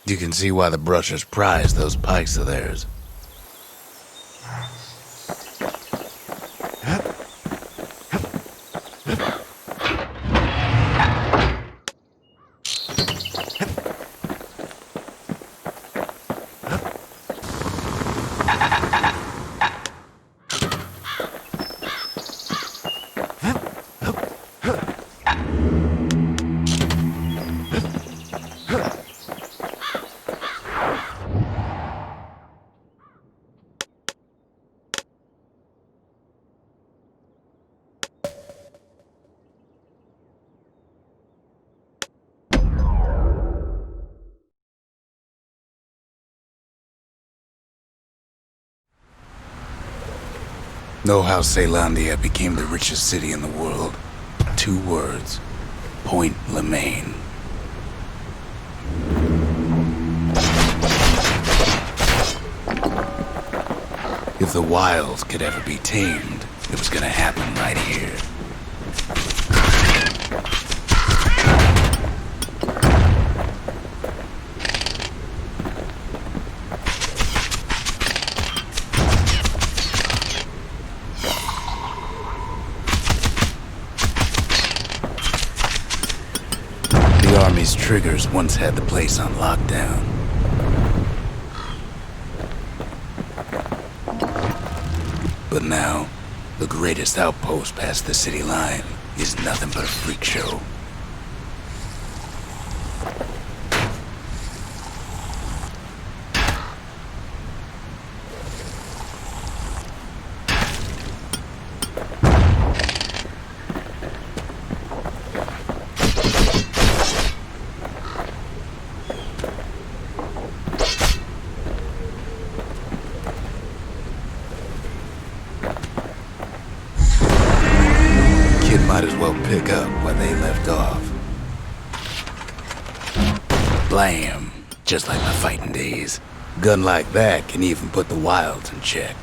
You can see why the brushers prize those pikes of theirs. Know how Caelondia became the richest city in the world? 2 words. Point Lemaine. If the wilds could ever be tamed, it was gonna happen right here. The army's triggers once had the place on lockdown. But now, the greatest outpost past the city line is nothing but a freak show. Might as well pick up where they left off. Blam! Just like my fighting days. Gun like that can even put the wilds in check.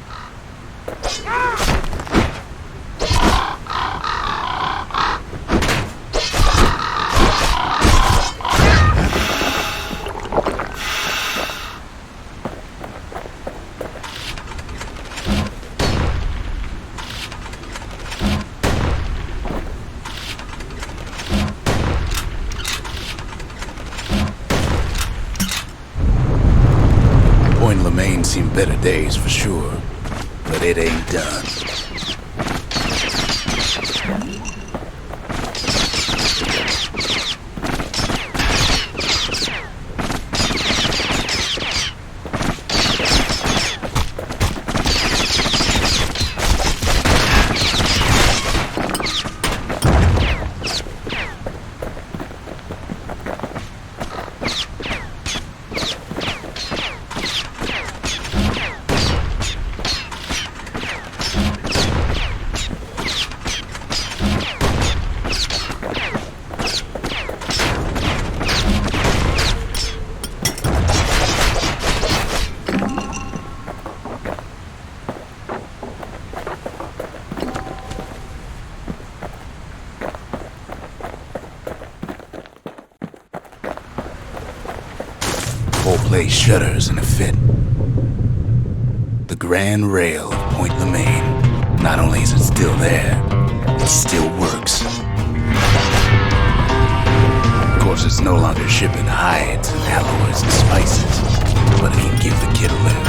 Point Lemaine seen better days for sure, but it ain't done. Whole place shudders in a fit. The grand rail of Point Lemaine. Not only is it still there, it still works. Of course, it's no longer shipping hides and alloys and spices, but it can give the kid a lift.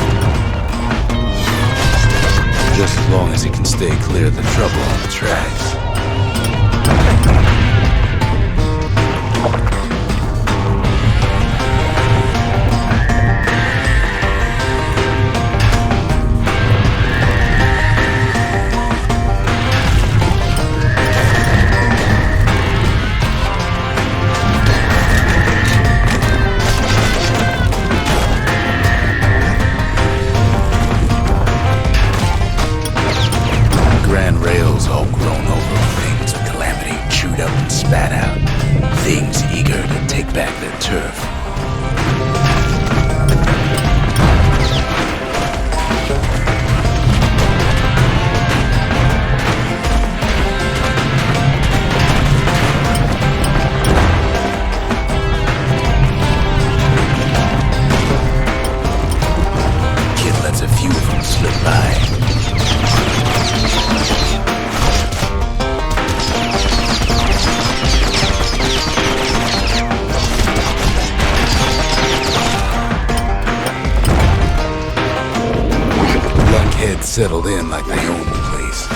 Just as long as he can stay clear of the trouble on the tracks. Rails all grown over, things of calamity chewed up and settled in like they own the place.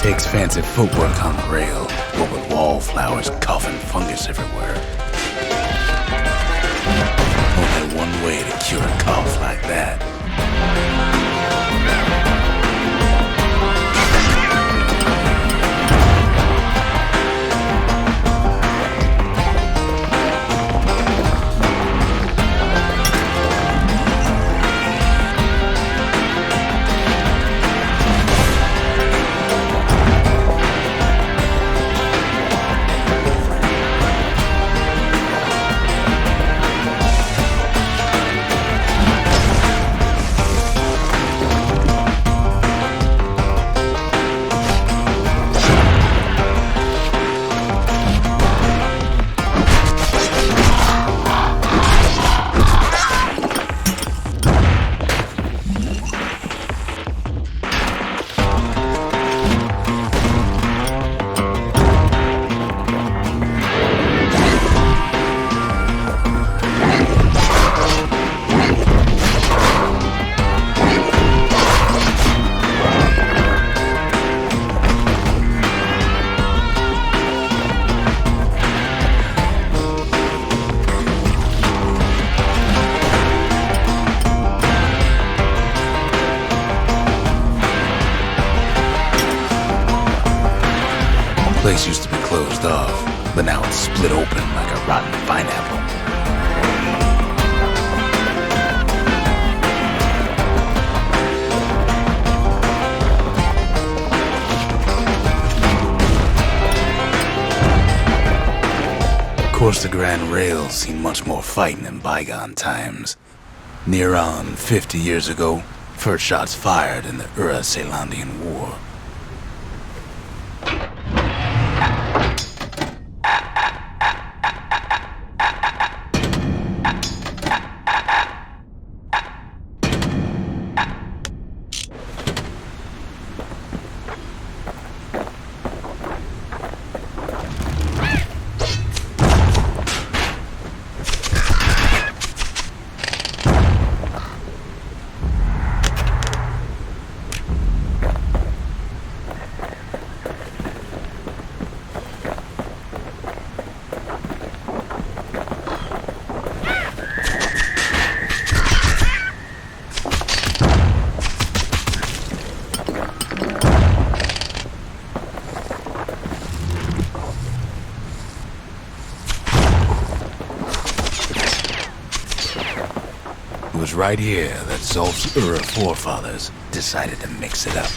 Takes fancy footwork on the rail, but with wallflowers coughing fungus everywhere. Only one way to cure a cough like that. Place used to be closed off, but now it's split open like a rotten pineapple. Of course, the Grand Rail's seen much more fighting in bygone times. Near on 50 years ago, first shots fired in the Ura-Celandian War. It was right here that Zolf's Ura forefathers decided to mix it up.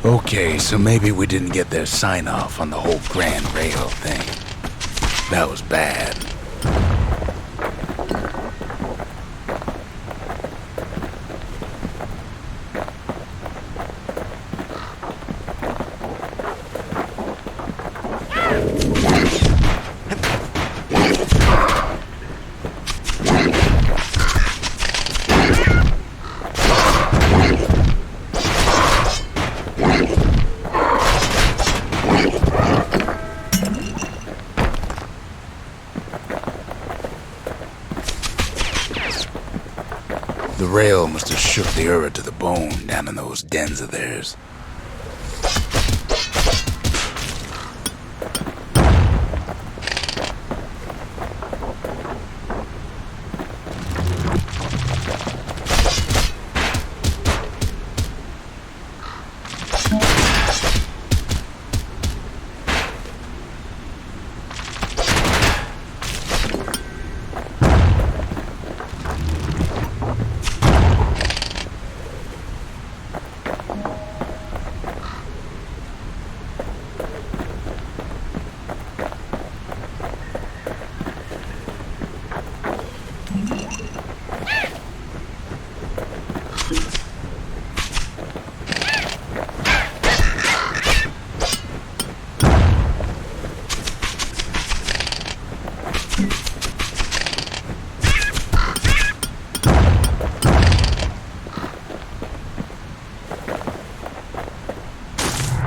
Okay, so maybe we didn't get their sign-off on the whole Grand Rail thing. That was bad. rail must have shook the Ura to the bone down in those dens of theirs.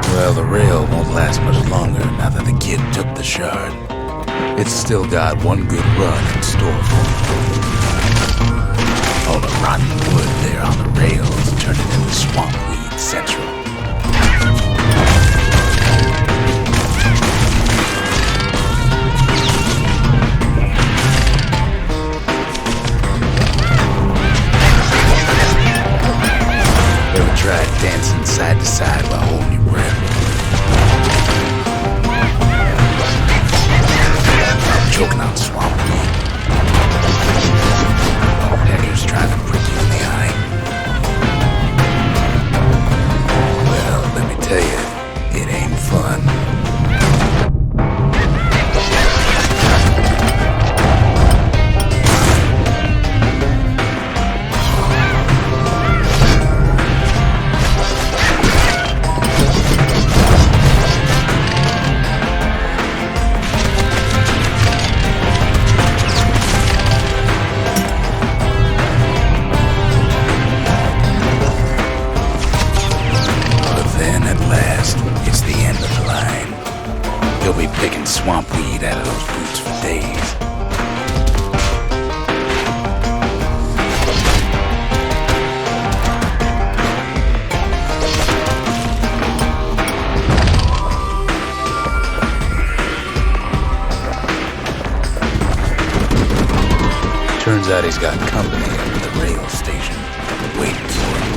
Well, the rail won't last much longer now that the kid took the shard. It's still got one good run in store for it. All the rotten wood there on the rails turned it into Swampweed Central. Ever tried dancing side to side while holding your breath? Choking on Swampweed. Hector's trying to prick you in the eye. Well, let me tell you, it ain't fun. Picking swampweed out of those boots for days. Turns out he's got company at the rail station, waiting for him.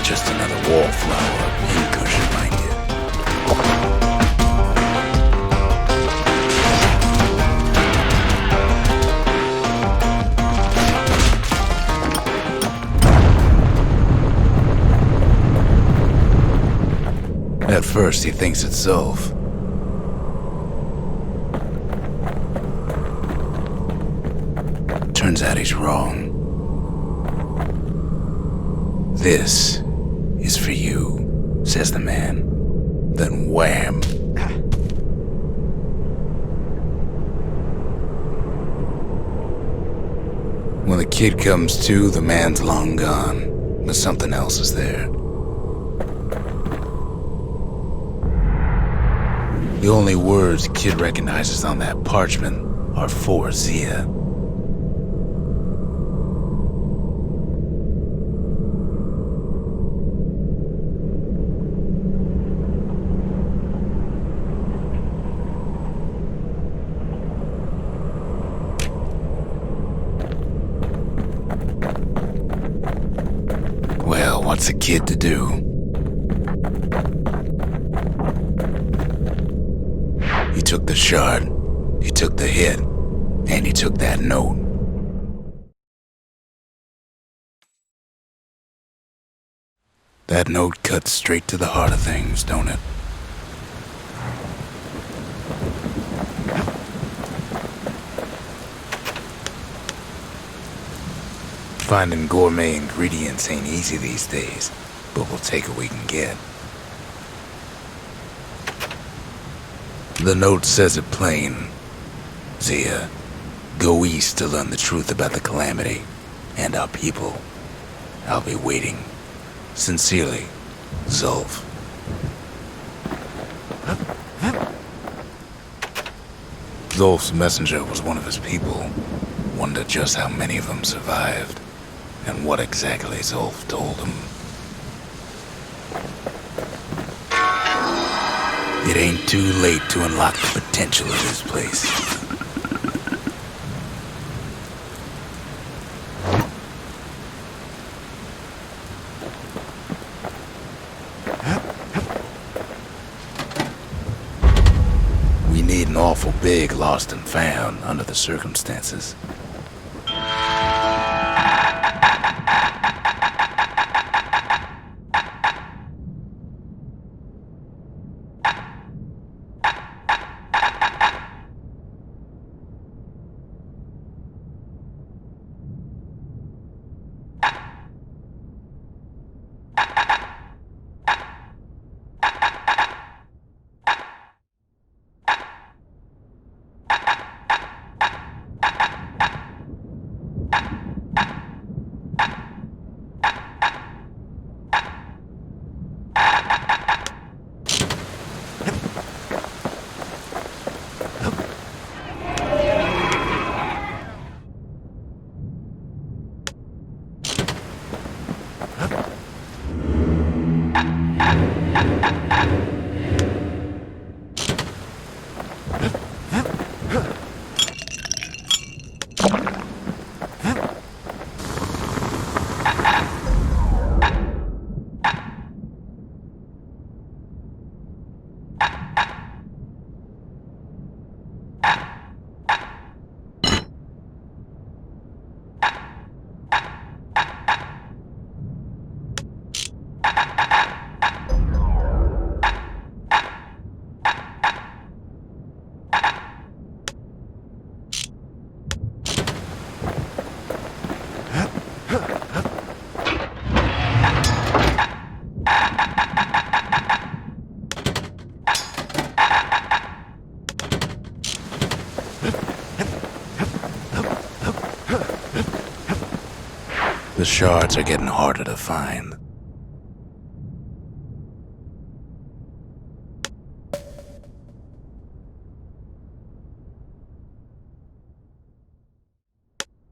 Just another wallflower pincushion, mind you. At first, he thinks it's Zulf. Turns out he's wrong. This is for you, says the man. Then wham! When the kid comes to, the man's long gone, but something else is there. The only words the kid recognizes on that parchment are for Zia. What's a kid to do? He took the the shard, you took the hit, and you took that note. That note cuts straight to the heart of things, don't it? Finding gourmet ingredients ain't easy these days, but we'll take what we can get. The note says it plain. Zia, go east to learn the truth about the calamity and our people. I'll be waiting. Sincerely, Zulf. Zulf's messenger was one of his people. Wondered just how many of them survived, and what exactly Zulf told him. It ain't too late to unlock the potential of this place. We need an awful big lost and found under the circumstances. The shards are getting harder to find.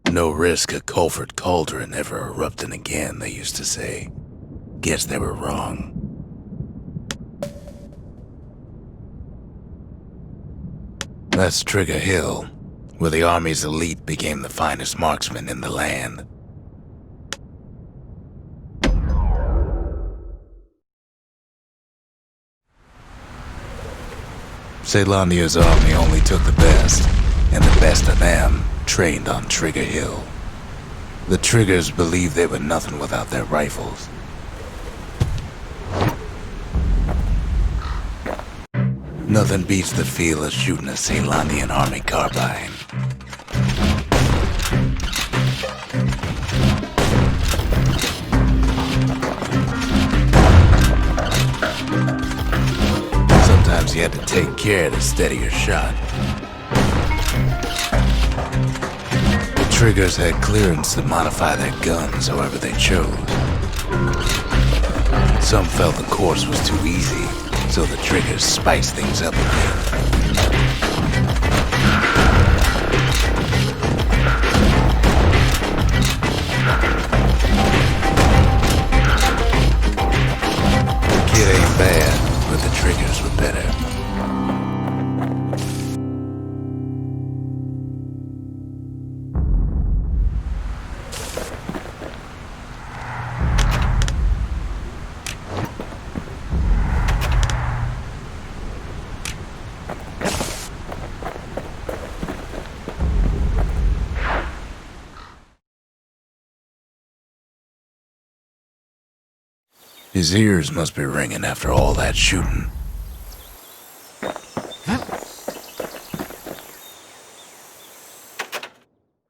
No risk of Culford Cauldron ever erupting again, they used to say. Guess they were wrong. That's Trigger Hill, where the Army's elite became the finest marksmen in the land. Caelandia's army only took the best, and the best of them trained on Trigger Hill. The Triggers believed they were nothing without their rifles. Nothing beats the feel of shooting a Caelandian army carbine. Sometimes you had to take care to steady your shot. The Triggers had clearance to modify their guns however they chose. Some felt the course was too easy, so the Triggers spiced things up a bit. The kid ain't bad, but the Triggers were better. His ears must be ringing after all that shooting.